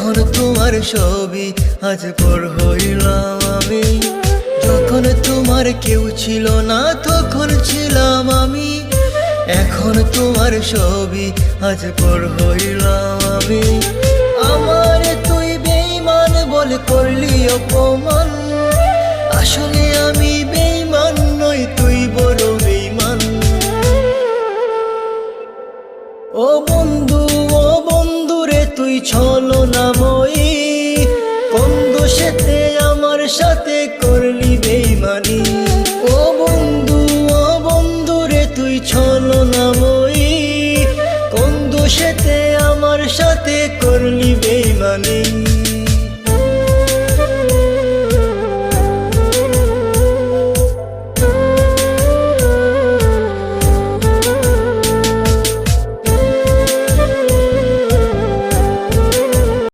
এখন তোমার ছবি আজ পর হইলাম আমি। যখন তোমার কেউ ছিল না তখন ছিলাম আমি। এখন তোমার ছবি আজ পর হইলাম আমি। আমার তুই বেঈমান বলে করলি অপমান, আসলে আমি বেঈমান নই, তুই বড় বেঈমান। ও বন্ধু, ও বন্ধু রে তুই ছলনাময়ী, কোন দোষেতে আমার সাথে করলি বেঈমানি। ও বন্ধু, ও বন্ধু রে তুই ছলনাময়ী, কোন দোষেতে আমার সাথে করলি বেঈমানি।